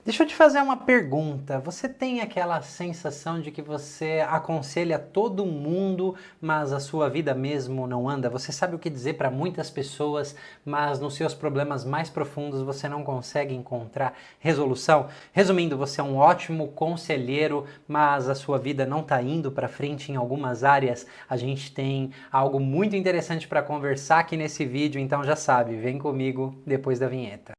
Deixa eu te fazer uma pergunta. Você tem aquela sensação de que você aconselha todo mundo, mas a sua vida mesmo não anda? Você sabe o que dizer para muitas pessoas, mas nos seus problemas mais profundos você não consegue encontrar resolução? Resumindo, você é um ótimo conselheiro, mas a sua vida não está indo para frente em algumas áreas. A gente tem algo muito interessante para conversar aqui nesse vídeo, então já sabe, vem comigo depois da vinheta.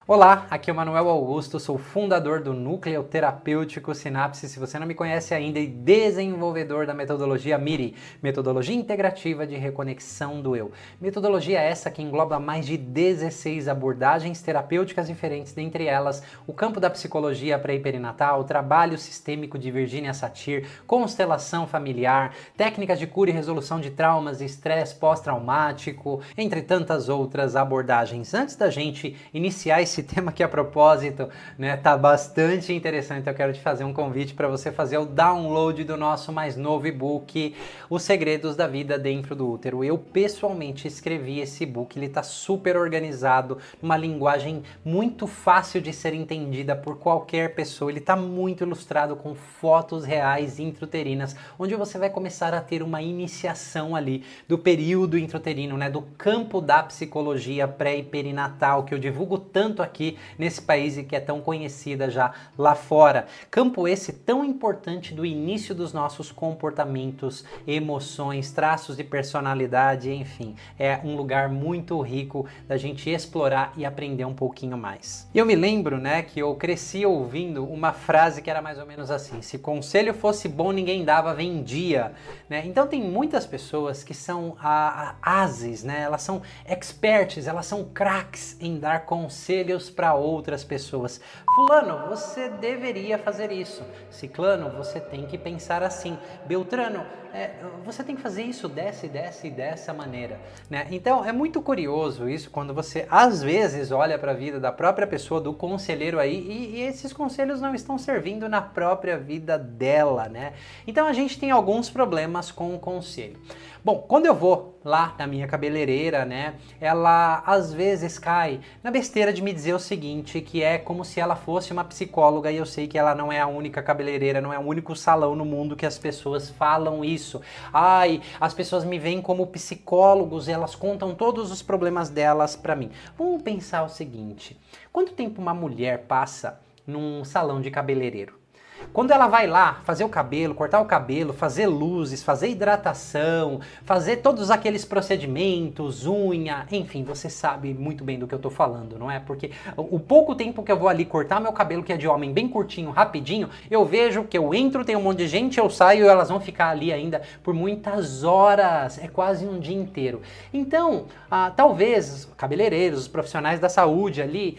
Olá, aqui é o Manuel Augusto, sou fundador do Núcleo Terapêutico Sinapse, se você não me conhece ainda, e desenvolvedor da metodologia MIRI, Metodologia Integrativa de Reconexão do Eu. Metodologia essa que engloba mais de 16 abordagens terapêuticas diferentes, dentre elas o campo da psicologia pré-perinatal, trabalho sistêmico de Virginia Satir, constelação familiar, técnicas de cura e resolução de traumas e estresse pós-traumático, entre tantas outras abordagens. Antes da gente iniciar esse tema que a propósito, né, tá bastante interessante, eu quero te fazer um convite para você fazer o download do nosso mais novo e-book, Os Segredos da Vida Dentro do Útero. Eu pessoalmente escrevi esse e-book, ele tá super organizado, numa linguagem muito fácil de ser entendida por qualquer pessoa, ele tá muito ilustrado com fotos reais intrauterinas, onde você vai começar a ter uma iniciação ali do período intrauterino, né, do campo da psicologia pré e perinatal, que eu divulgo tanto aqui nesse país e que é tão conhecida já lá fora. Campo esse tão importante do início dos nossos comportamentos, emoções, traços de personalidade, enfim. É um lugar muito rico da gente explorar e aprender um pouquinho mais. E eu me lembro, né, que eu cresci ouvindo uma frase que era mais ou menos assim: se conselho fosse bom, ninguém dava, vendia. Né? Então tem muitas pessoas que são ases, né? Elas são experts, elas são craques em dar conselhos para outras pessoas. Fulano, você deveria fazer isso. Ciclano, você tem que pensar assim. Beltrano, você tem que fazer isso dessa maneira. Né? Então é muito curioso isso quando você às vezes olha para a vida da própria pessoa, do conselheiro aí, e esses conselhos não estão servindo na própria vida dela. Né? Então a gente tem alguns problemas com o conselho. Bom, quando eu vou lá na minha cabeleireira, né, ela às vezes cai na besteira de me dizer o seguinte, que é como se ela fosse uma psicóloga, e eu sei que ela não é a única cabeleireira, não é o único salão no mundo que as pessoas falam isso. Ai, as pessoas me veem como psicólogos, elas contam todos os problemas delas pra mim. Vamos pensar o seguinte, quanto tempo uma mulher passa num salão de cabeleireiro? Quando ela vai lá fazer o cabelo, cortar o cabelo, fazer luzes, fazer hidratação, fazer todos aqueles procedimentos, unha, enfim, você sabe muito bem do que eu tô falando, não é? Porque o pouco tempo que eu vou ali cortar meu cabelo, que é de homem, bem curtinho, rapidinho, eu vejo que eu entro, tem um monte de gente, eu saio e elas vão ficar ali ainda por muitas horas, é quase um dia inteiro. Então, talvez cabeleireiros, os profissionais da saúde ali,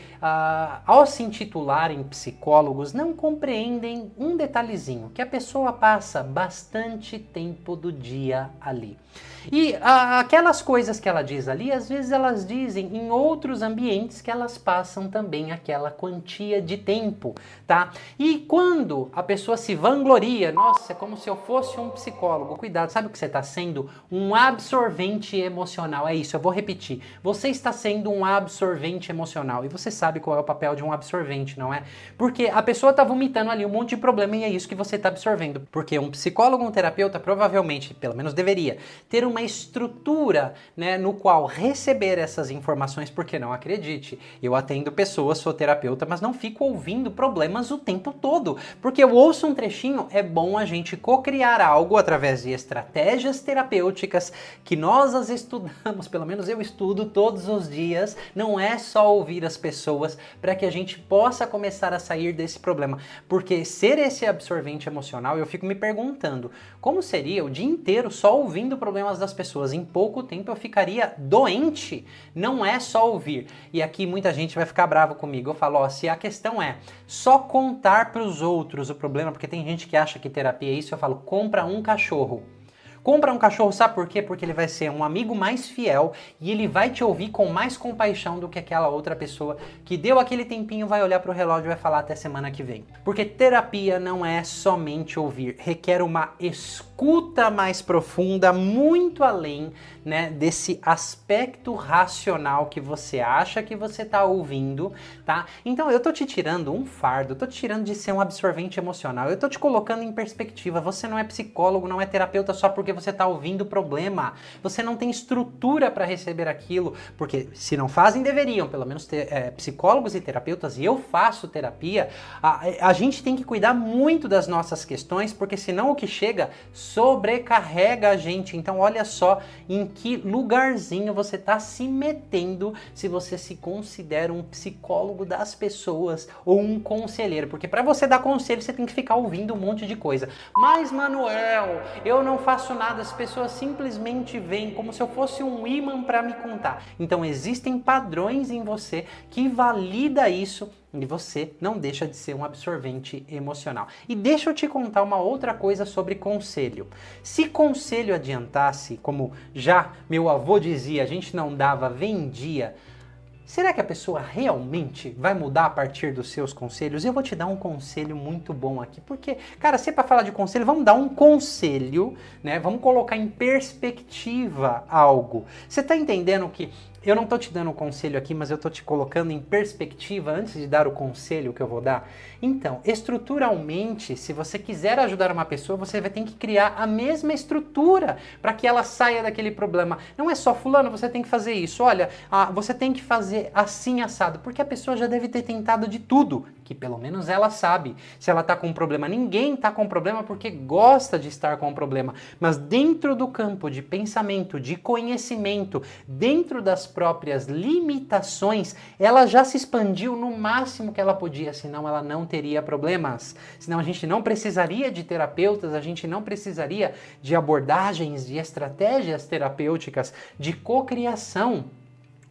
ao se intitularem psicólogos, não compreendem um detalhezinho, que a pessoa passa bastante tempo do dia ali. E aquelas coisas que ela diz ali, às vezes elas dizem em outros ambientes que elas passam também aquela quantia de tempo, tá? E quando a pessoa se vangloria, nossa, é como se eu fosse um psicólogo, cuidado, sabe o que você está sendo? Um absorvente emocional, é isso, eu vou repetir, você está sendo um absorvente emocional, e você sabe qual é o papel de um absorvente, não é? Porque a pessoa está vomitando ali um monte de problema e é isso que você está absorvendo, porque um psicólogo, um terapeuta, provavelmente, pelo menos deveria, ter uma estrutura, né, no qual receber essas informações, porque não acredite, eu atendo pessoas, sou terapeuta, mas não fico ouvindo problemas o tempo todo, porque eu ouço um trechinho, é bom a gente co-criar algo através de estratégias terapêuticas que nós as estudamos, pelo menos eu estudo todos os dias, não é só ouvir as pessoas para que a gente possa começar a sair desse problema, porque ser esse absorvente emocional, eu fico me perguntando, como seria o dia inteiro só ouvindo problemas das pessoas? Em pouco tempo eu ficaria doente, não é só ouvir. E aqui muita gente vai ficar bravo comigo, eu falo, ó, se a questão é só contar para os outros o problema, porque tem gente que acha que terapia é isso, eu falo, compra um cachorro. Compra um cachorro, sabe por quê? Porque ele vai ser um amigo mais fiel e ele vai te ouvir com mais compaixão do que aquela outra pessoa que deu aquele tempinho, vai olhar pro relógio e vai falar até semana que vem. Porque terapia não é somente ouvir, requer uma escuta escuta mais profunda, muito além, né, desse aspecto racional que você acha que você está ouvindo, tá? Então eu tô te tirando um fardo, eu tô te tirando de ser um absorvente emocional, eu tô te colocando em perspectiva. Você não é psicólogo, não é terapeuta só porque você está ouvindo o problema. Você não tem estrutura para receber aquilo, porque se não fazem, deveriam, pelo menos psicólogos e terapeutas, e eu faço terapia, a gente tem que cuidar muito das nossas questões, porque senão o que chega sobrecarrega a gente. Então olha só em que lugarzinho você está se metendo se você se considera um psicólogo das pessoas ou um conselheiro, porque para você dar conselho você tem que ficar ouvindo um monte de coisa. Mas Manuel, eu não faço nada, as pessoas simplesmente vêm como se eu fosse um imã para me contar. Então existem padrões em você que valida isso e você não deixa de ser um absorvente emocional. E deixa eu te contar uma outra coisa sobre conselho. Se conselho adiantasse, como já meu avô dizia, a gente não dava, vendia. Será que a pessoa realmente vai mudar a partir dos seus conselhos? Eu vou te dar um conselho muito bom aqui, porque, cara, se é para falar de conselho, vamos dar um conselho, né? Vamos colocar em perspectiva algo. Você tá entendendo que eu não tô te dando um conselho aqui, mas eu tô te colocando em perspectiva antes de dar o conselho que eu vou dar? Então, estruturalmente, se você quiser ajudar uma pessoa, você vai ter que criar a mesma estrutura para que ela saia daquele problema. Não é só fulano, você tem que fazer isso. Olha, você tem que fazer assim assado, porque a pessoa já deve ter tentado de tudo, que pelo menos ela sabe. Se ela tá com um problema, ninguém tá com problema porque gosta de estar com um problema. Mas dentro do campo de pensamento, de conhecimento, dentro das próprias limitações, ela já se expandiu no máximo que ela podia, senão ela não teria problemas. Senão a gente não precisaria de terapeutas, a gente não precisaria de abordagens, de estratégias terapêuticas, de cocriação.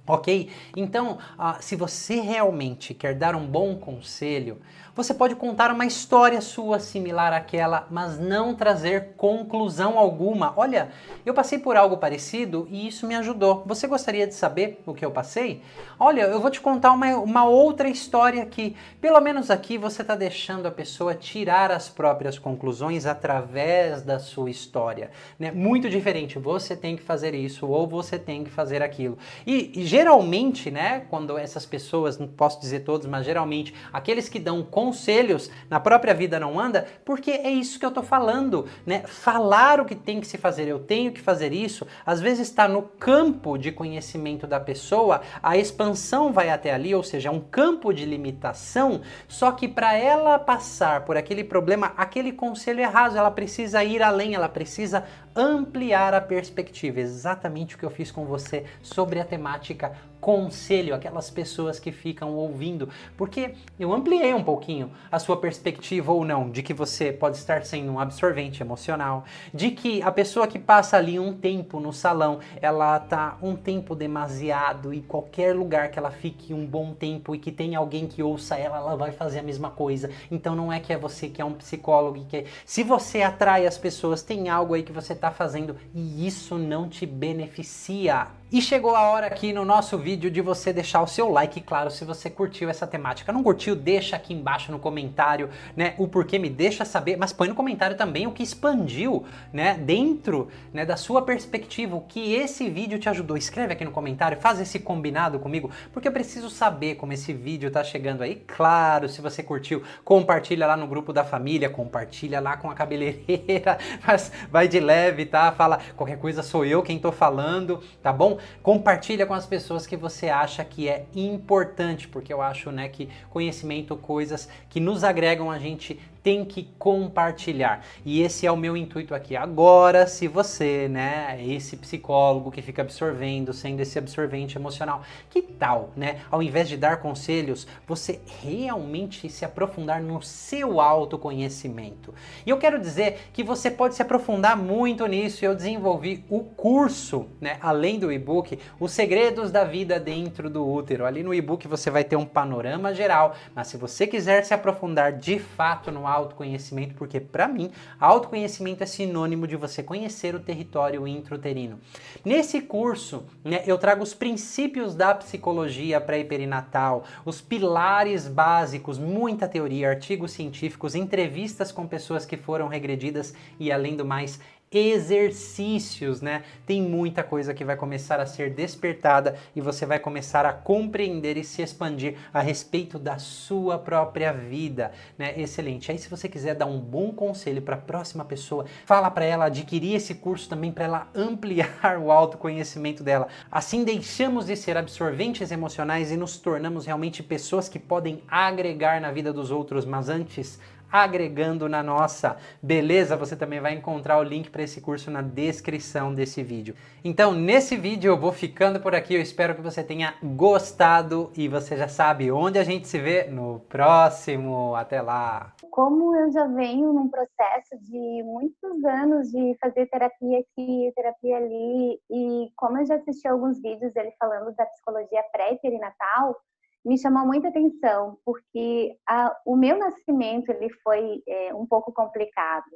Ok? Então, se você realmente quer dar um bom conselho, você pode contar uma história sua similar àquela, mas não trazer conclusão alguma. Olha, eu passei por algo parecido e isso me ajudou. Você gostaria de saber o que eu passei? Olha, eu vou te contar uma outra história que, pelo menos aqui, você está deixando a pessoa tirar as próprias conclusões através da sua história, né? Muito diferente, você tem que fazer isso ou você tem que fazer aquilo. E geralmente, né, quando essas pessoas, não posso dizer todos, mas geralmente, aqueles que dão conselhos na própria vida não anda, porque é isso que eu tô falando, né? Falar o que tem que se fazer, eu tenho que fazer isso, às vezes está no campo de conhecimento da pessoa, a expansão vai até ali, ou seja, é um campo de limitação, só que para ela passar por aquele problema, aquele conselho é raso, ela precisa ir além, ela precisa ampliar a perspectiva, exatamente o que eu fiz com você sobre a temática conselho, aquelas pessoas que ficam ouvindo, porque eu ampliei um pouquinho a sua perspectiva ou não, de que você pode estar sendo um absorvente emocional, de que a pessoa que passa ali um tempo no salão, ela tá um tempo demasiado e qualquer lugar que ela fique um bom tempo e que tem alguém que ouça ela, ela vai fazer a mesma coisa. Então não é que é você que é um psicólogo e que se você atrai as pessoas, tem algo aí que você tá fazendo e isso não te beneficia. E chegou a hora aqui no nosso vídeo de você deixar o seu like, claro, se você curtiu essa temática. Não curtiu, deixa aqui embaixo no comentário, né, o porquê, me deixa saber, mas põe no comentário também o que expandiu, né, dentro, né, da sua perspectiva, o que esse vídeo te ajudou. Escreve aqui no comentário, faz esse combinado comigo, porque eu preciso saber como esse vídeo tá chegando aí. Claro, se você curtiu, compartilha lá no grupo da família, compartilha lá com a cabeleireira, mas vai de leve, tá? Fala, qualquer coisa sou eu quem tô falando, tá bom? Compartilha com as pessoas que você acha que é importante, porque eu acho, né, que conhecimento, coisas que nos agregam, a gente tem que compartilhar. E esse é o meu intuito aqui. Agora, se você, né, é esse psicólogo que fica absorvendo, sendo esse absorvente emocional, que tal, né, ao invés de dar conselhos, você realmente se aprofundar no seu autoconhecimento? E eu quero dizer que você pode se aprofundar muito nisso. Eu desenvolvi o curso, né, além do e-book, Os Segredos da Vida Dentro do Útero. Ali no e-book você vai ter um panorama geral, mas se você quiser se aprofundar de fato no autoconhecimento, porque para mim, autoconhecimento é sinônimo de você conhecer o território intrauterino. Nesse curso, né, eu trago os princípios da psicologia pré-perinatal, os pilares básicos, muita teoria, artigos científicos, entrevistas com pessoas que foram regredidas e, além do mais, exercícios, né? Tem muita coisa que vai começar a ser despertada e você vai começar a compreender e se expandir a respeito da sua própria vida, né? Excelente. Aí se você quiser dar um bom conselho para a próxima pessoa, fala para ela adquirir esse curso também para ela ampliar o autoconhecimento dela. Assim deixamos de ser absorventes emocionais e nos tornamos realmente pessoas que podem agregar na vida dos outros, mas antes agregando na nossa. Beleza? Você também vai encontrar o link para esse curso na descrição desse vídeo. Então, nesse vídeo eu vou ficando por aqui. Eu espero que você tenha gostado e você já sabe onde a gente se vê no próximo. Até lá! Como eu já venho num processo de muitos anos de fazer terapia aqui, terapia ali, e como eu já assisti alguns vídeos dele falando da psicologia pré e perinatal, me chamou muita atenção, porque o meu nascimento ele foi um pouco complicado.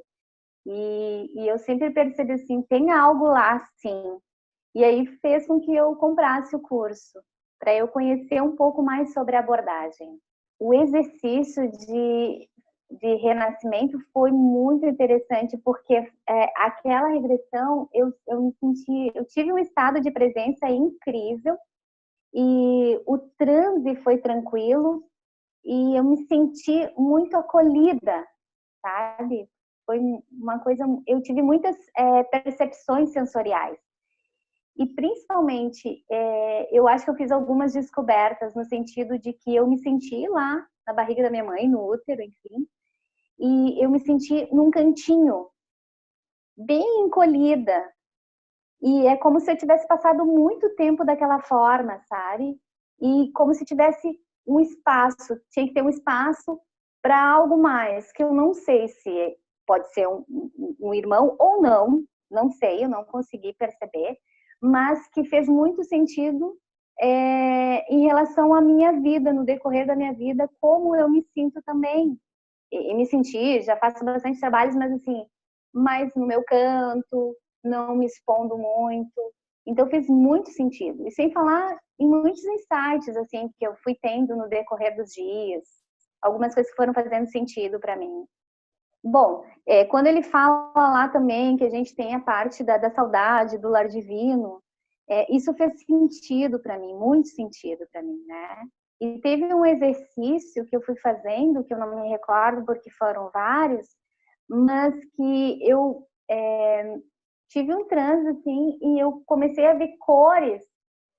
E eu sempre percebi assim, tem algo lá sim. E aí fez com que eu comprasse o curso, para eu conhecer um pouco mais sobre a abordagem. O exercício de renascimento foi muito interessante, porque aquela regressão, eu tive um estado de presença incrível, e o transe foi tranquilo, e eu me senti muito acolhida, sabe? Foi uma coisa, eu tive muitas percepções sensoriais. E principalmente, eu acho que eu fiz algumas descobertas no sentido de que eu me senti lá na barriga da minha mãe, no útero, enfim, e eu me senti num cantinho, bem encolhida. E é como se eu tivesse passado muito tempo daquela forma, sabe? E como se tivesse um espaço, tinha que ter um espaço para algo mais, que eu não sei se pode ser um irmão ou não, não sei, eu não consegui perceber, mas que fez muito sentido em relação à minha vida, no decorrer da minha vida, como eu me sinto também. E me senti, já faço bastante trabalhos, mas assim, mais no meu canto, não me expondo muito. Então fez muito sentido. E sem falar em muitos insights assim que eu fui tendo no decorrer dos dias, algumas coisas que foram fazendo sentido para mim. Bom, quando ele fala lá também que a gente tem a parte da saudade, do lar divino, isso fez sentido para mim, muito sentido para mim, né? E teve um exercício que eu fui fazendo, que eu não me recordo porque foram vários, mas que eu tive um transe assim e eu comecei a ver cores,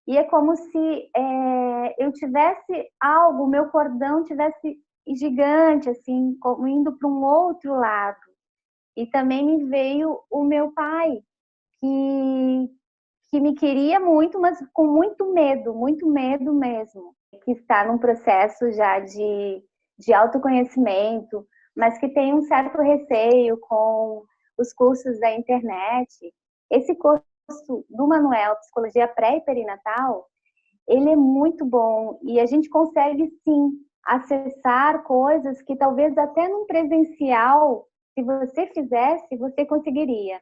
e é como se eu tivesse algo, o meu cordão tivesse gigante, assim, indo para um outro lado. E também me veio o meu pai, que me queria muito, mas com muito medo mesmo. Que está num processo já de autoconhecimento, mas que tem um certo receio com os cursos da internet. Esse curso do Manuel, Psicologia Pré e Perinatal, ele é muito bom e a gente consegue, sim, acessar coisas que talvez até num presencial, se você fizesse, você conseguiria.